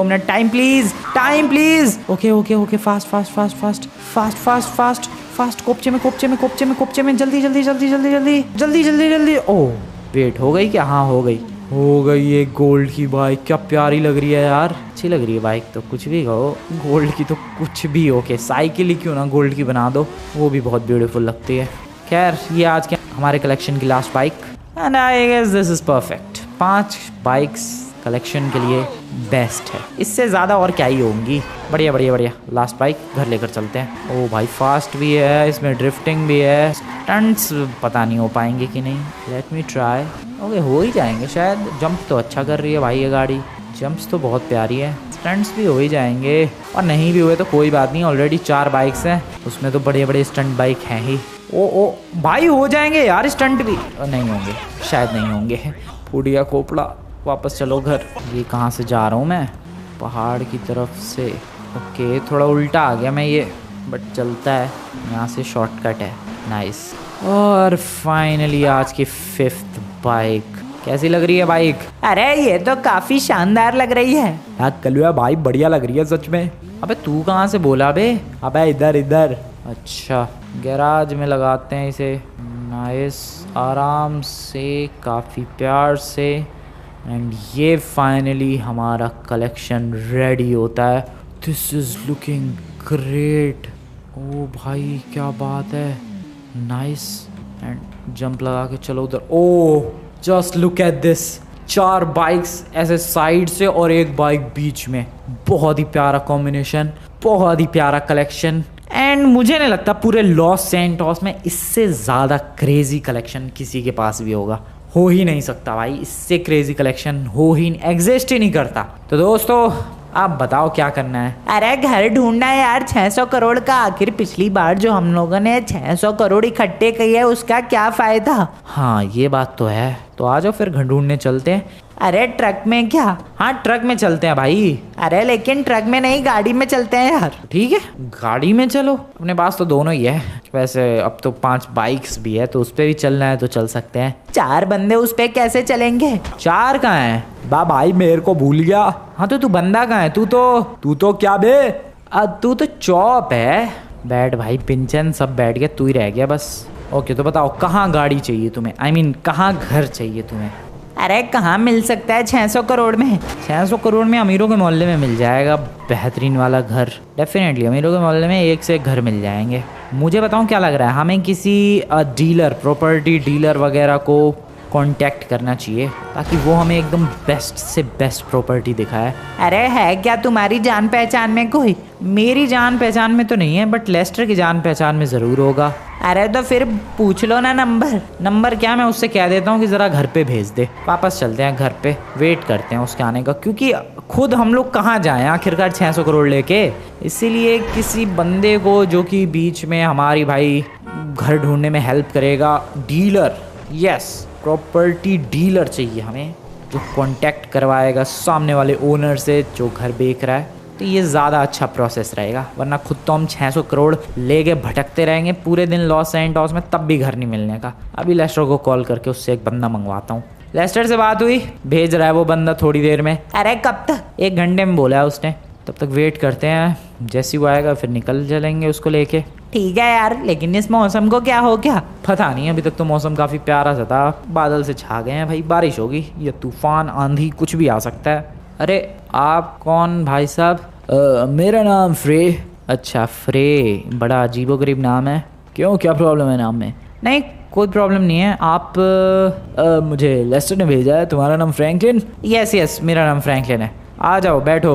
minute time please. Okay fast fast fast fast fast fast fast fast, कोपचे में जल्दी। ओह वेट, हो गई क्या? हाँ हो गई ये गोल्ड की बाइक। क्या प्यारी लग रही है यार, अच्छी लग रही है बाइक तो, कुछ भी कहो, गोल्ड की तो कुछ भी। ओके साइकिल ही क्यों ना गोल्ड की बना दो, वो भी बहुत ब्यूटीफुल लगती है। खैर ये आज के हमारे कलेक्शन की last bike and I guess this is perfect. 5 bikes collection के लिए बेस्ट है, इससे ज़्यादा और क्या ही होंगी। बढ़िया। लास्ट बाइक घर लेकर चलते हैं। ओ भाई फास्ट भी है, इसमें ड्रिफ्टिंग भी है, स्टंट्स पता नहीं हो पाएंगे कि नहीं, लेट मी ट्राई। ओके हो ही जाएंगे शायद। जंप तो अच्छा कर रही है भाई ये गाड़ी, जंप्स तो बहुत प्यारी है, स्टंट्स भी हो ही जाएंगे, और नहीं भी हुए तो कोई बात नहीं, ऑलरेडी 4 बाइक्स हैं, उसमें तो बड़े स्टंट बाइक हैं ही। ओ भाई हो जाएंगे यार स्टंट भी, नहीं होंगे शायद, नहीं होंगे। फूडिया खोपड़ा, वापस चलो घर। ये कहाँ से जा रहा हूँ मैं? पहाड़ की तरफ से। ओके थोड़ा उल्टा आ गया मैं ये, बट चलता है, यहाँ से शॉर्टकट है। नाइस। और फाइनली आज की 5th बाइक। कैसी लग रही है बाइक? अरे ये तो काफी शानदार लग रही है यार कलुआ भाई, बढ़िया लग रही है सच में। अबे तू कहाँ से बोला बे? अबे इधर। अच्छा गैराज में लगाते हैं इसे। नाइस, आराम से, काफ़ी प्यार से। एंड ये फाइनली हमारा कलेक्शन रेडी होता है। This is looking great. Oh भाई क्या बात है, नाइस। एंड जंप लगा के चलो उधर। Oh just look at this, 4 bikes ऐसे साइड से और 1 बाइक बीच में। बहुत ही प्यारा कॉम्बिनेशन, बहुत ही प्यारा कलेक्शन। एंड मुझे नहीं लगता पूरे लॉस सैंटोस में इससे ज़्यादा क्रेजी कलेक्शन किसी के पास भी होगा। हो ही नहीं सकता भाई, इससे क्रेजी कलेक्शन एग्जिस्ट ही नहीं करता। तो दोस्तों आप बताओ क्या करना है? अरे घर ढूंढना है यार 600 करोड़ का। आखिर पिछली बार जो हम लोगों ने 600 करोड़ इकट्ठे किए उसका क्या फायदा? हाँ ये बात तो है। तो आ जाओ फिर घर ढूंढने चलते हैं। अरे ट्रक में क्या? हाँ ट्रक में चलते हैं भाई। अरे लेकिन ट्रक में नहीं, गाड़ी में चलते हैं यार। ठीक है गाड़ी में चलो, अपने पास तो दोनों ही है। वैसे अब तो 5 बाइक्स भी है, तो उस पर भी चलना है तो चल सकते हैं। 4 बंदे उस पे कैसे चलेंगे? 4 कहाँ है? भाई मेरे को भूल गया। हाँ तो तू बंदा कहाँ है? तू तो क्या बे? तू तो चौप है। बैठ भाई, पिंचन सब बैठ गया, तू ही रह गया बस। ओके तो बताओ कहाँ गाड़ी चाहिए तुम्हें, I mean कहाँ घर चाहिए तुम्हें? अरे कहाँ मिल सकता है 600 करोड़ में? 600 करोड़ में अमीरों के मोहल्ले में मिल जाएगा बेहतरीन वाला घर। डेफिनेटली अमीरों के मोहल्ले में एक से एक घर मिल जाएंगे। मुझे बताऊँ क्या लग रहा है, हमें किसी डीलर, प्रॉपर्टी डीलर वगैरह को कांटेक्ट करना चाहिए ताकि वो हमें एकदम बेस्ट से बेस्ट प्रॉपर्टी दिखाए। अरे है क्या तुम्हारी जान पहचान में कोई? मेरी जान पहचान में तो नहीं है, बट लेस्टर की जान पहचान में ज़रूर होगा। अरे तो फिर पूछ लो ना नंबर क्या, मैं उससे कह देता हूँ कि ज़रा घर पे भेज दे। वापस चलते हैं घर पे, वेट करते हैं उसके आने का, क्योंकि खुद हम लोग कहाँ जाएं आखिरकार 600 करोड़ लेके। इसीलिए किसी बंदे को जो कि बीच में हमारी भाई घर ढूंढने में हेल्प करेगा, डीलर, यस प्रॉपर्टी डीलर चाहिए हमें, जो कांटेक्ट करवाएगा सामने वाले ओनर से जो घर बेच रहा है। तो ये ज़्यादा अच्छा प्रोसेस रहेगा, वरना खुद तो हम 600 करोड़ लेके भटकते रहेंगे पूरे दिन लॉस सैंटोस में, तब भी घर नहीं मिलने का। अभी लेस्टर को कॉल करके उससे एक बंदा मंगवाता हूँ। लेस्टर से बात हुई, भेज रहा है वो बंदा थोड़ी देर में। अरे कब तक? 1 घंटे में बोला है उसने, तब तक वेट करते हैं। जैसे वो आएगा फिर निकल चलेंगे उसको लेके। ठीक है यार, लेकिन इस मौसम को क्या हो गया? पता नहीं, अभी तक तो मौसम काफ़ी प्यारा सा था, बादल से छा गए हैं भाई, बारिश होगी या तूफान आंधी कुछ भी आ सकता है। अरे आप कौन भाई साहब? मेरा नाम फ्रे। अच्छा फ्रे, बड़ा अजीबोगरीब नाम है। क्यों, क्या प्रॉब्लम है नाम में? नहीं कोई प्रॉब्लम नहीं है। आप मुझे लेस्टर ने भेजा है। तुम्हारा नाम फ्रैंकलिन? यस मेरा नाम फ्रैंकलिन है। आ जाओ बैठो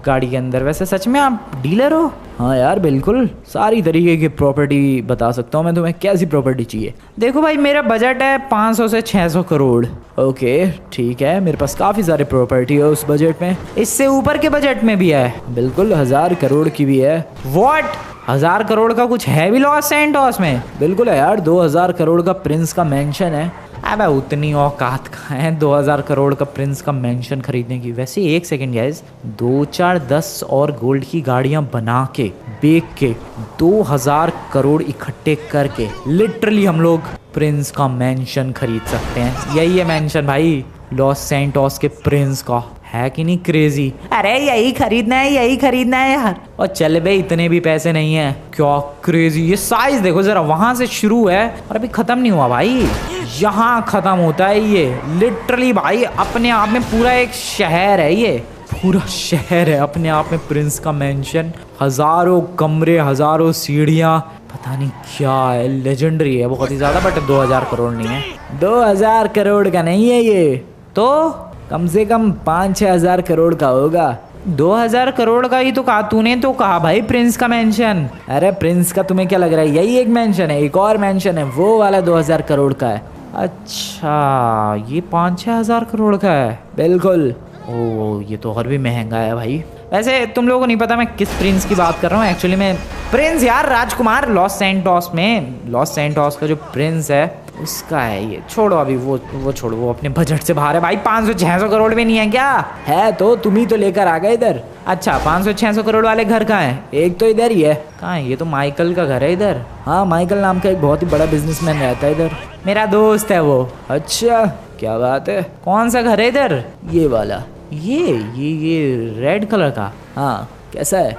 गाड़ी के अंदर। वैसे सच में आप डीलर हो? हाँ यार बिल्कुल, सारी तरीके की प्रॉपर्टी बता सकता हूँ मैं तुम्हें। कैसी प्रॉपर्टी चाहिए? देखो भाई मेरा बजट है 500 से 600 करोड़। ओके ठीक है, मेरे पास काफ़ी सारे प्रॉपर्टी है उस बजट में। इससे ऊपर के बजट में भी है? बिल्कुल, 1000 करोड़ की भी है। व्हाट, 1000 करोड़ का कुछ है भी लॉस सैंटोस में? बिल्कुल है यार, 2000 करोड़ का प्रिंस का मैंशन है। अबे उतनी औकात कहाँ है 2000 करोड़ का प्रिंस का मेंशन खरीदने की। वैसे एक सेकंड गाइस, 2 4 10 और गोल्ड की गाड़ियां बना के बेच के 2000 करोड़ इकट्ठे करके लिटरली हम लोग प्रिंस का मेंशन खरीद सकते हैं। यही है मेंशन भाई लॉस सैंटोस के प्रिंस का, है कि नहीं क्रेजी? अरे यही खरीदना है, यही खरीदना है यार। और चल बे इतने भी पैसे नहीं है। क्या क्रेजी, ये साइज देखो जरा, वहां से शुरू है और अभी खत्म नहीं हुआ भाई, यहाँ खत्म होता है ये। लिटरली भाई अपने आप में पूरा एक शहर है, ये पूरा शहर है अपने आप में प्रिंस का मेंशन। हजारों कमरे, हजारों सीढ़ियाँ, पता नहीं क्या है, लेजेंडरी है बहुत ही ज्यादा। बट 2000 करोड़ नहीं है, 2000 करोड़ का नहीं है ये, तो कम से कम 5-6 हजार करोड़ का होगा। 2000 करोड़ का ही तो कहा तूने, तो कहा भाई प्रिंस का मेंशन। अरे प्रिंस का तुम्हें क्या लग रहा है? यही एक मेंशन है, एक और मेंशन है, वो वाला 2000 करोड़ का है। अच्छा ये 5-6 हजार करोड़ का है। बिल्कुल। ओ ये तो और भी महंगा है भाई। वैसे तुम लोगों को नहीं पता मैं किस प्रिंस की बात कर रहा हूँ एक्चुअली। मैं प्रिंस यार राजकुमार लॉस सैंटोस में, लॉस सैंटोस का जो प्रिंस है उसका है ये। छोड़ो अभी वो छोड़ो, वो अपने बजट से बाहर है भाई। 500-600 करोड़ में नहीं है क्या? है तो तुम ही तो लेकर आ गए इधर। अच्छा 500-600 करोड़ वाले घर कहाँ हैं? एक तो इधर ही है। कहाँ है? ये तो माइकल का घर है इधर। हाँ माइकल नाम का एक बहुत ही बड़ा बिजनेसमैन रहता है इधर। मेरा दोस्त है वो। अच्छा क्या बात है। कौन सा घर है इधर? ये वाला। ये रेड कलर का। हाँ कैसा है?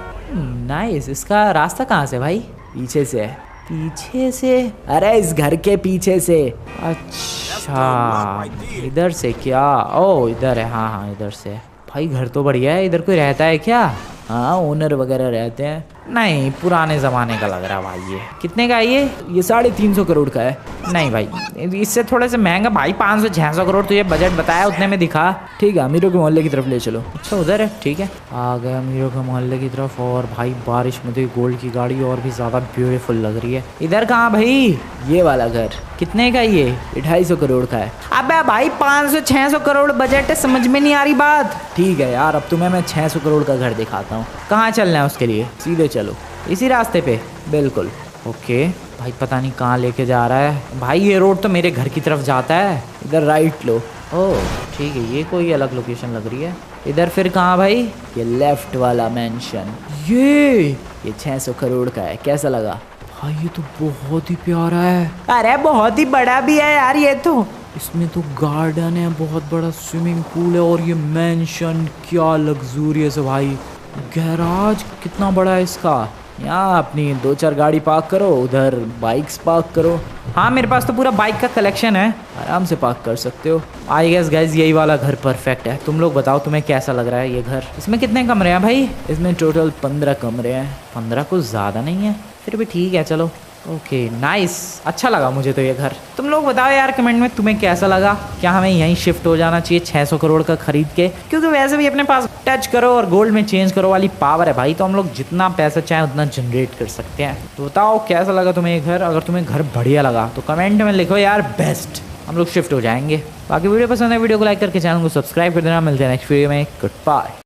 नाइस। इसका रास्ता कहाँ से भाई? पीछे से है। पीछे से? अरे इस घर के पीछे से। अच्छा इधर से क्या? ओ इधर है, हाँ हाँ इधर से। भाई घर तो बढ़िया है। इधर कोई रहता है क्या? हाँ ओनर वगैरह रहते हैं। नहीं पुराने ज़माने का लग रहा भाई। ये कितने का है ये? 350 करोड़ का है। नहीं भाई इससे थोड़े से महंगा भाई। 500-600 करोड़ तुझे बजट बताया उतने में दिखा। ठीक है अमीरों के मोहल्ले की तरफ ले चलो। अच्छा उधर है, ठीक है। आ गए अमीरों के मोहल्ले की तरफ। और भाई बारिश में तो ये गोल्ड की गाड़ी और भी ज़्यादा ब्यूटीफुल लग रही है। इधर कहाँ भाई? ये वाला घर। कितने का ये? 250 करोड़ का है। अबे भाई 500-600 करोड़ बजट है, समझ में नहीं आ रही बात। ठीक है यार, अब तुम्हें मैं 600 करोड़ का घर दिखाता हूँ। कहाँ चलना है उसके लिए? सीधे चलो। इसी रास्ते पे? बिल्कुल। ओके भाई पता नहीं कहाँ लेके जा रहा है भाई। ये रोड तो मेरे घर की तरफ जाता है। इधर राइट लो। ओह ठीक है, ये कोई अलग लोकेशन लग रही है। इधर फिर कहाँ भाई? ये लेफ्ट वाला मेंशन। ये 600 करोड़ का है। कैसा लगा? भाई ये तो बहुत ही प्यारा है। अरे बहुत ही बड़ा भी है यार ये तो। इसमें तो गार्डन है, बहुत बड़ा स्विमिंग पूल है, और ये मेंशन क्या लग्जूरियस है भाई। गैराज कितना बड़ा है इसका। यहाँ अपनी 2-4 गाड़ी पार्क करो, उधर बाइक्स पार्क करो। हाँ मेरे पास तो पूरा बाइक का कलेक्शन है, आराम से पार्क कर सकते हो। आई गेस गाइज यही वाला घर परफेक्ट है। तुम लोग बताओ तुम्हें कैसा लग रहा है ये घर? इसमें कितने कमरे हैं भाई? इसमें टोटल 15 कमरे हैं। 15 कुछ ज़्यादा नहीं है, फिर भी ठीक है चलो। ओके नाइस, अच्छा लगा मुझे तो ये घर। तुम लोग बताओ यार कमेंट में तुम्हें कैसा लगा। क्या हमें यहीं शिफ्ट हो जाना चाहिए 600 करोड़ का खरीद के? क्योंकि वैसे भी अपने पास टच करो और गोल्ड में चेंज करो वाली पावर है भाई, तो हम लोग जितना पैसा चाहें उतना जनरेट कर सकते हैं। तो बताओ कैसा लगा तुम्हें ये घर? अगर तुम्हें घर बढ़िया लगा तो कमेंट में लिखो यार बेस्ट, हम लोग शिफ्ट हो जाएंगे। बाकी वीडियो पसंद है वीडियो को लाइक करके चैनल को सब्सक्राइब कर देना। मिलते हैं नेक्स्ट वीडियो में। Good bye.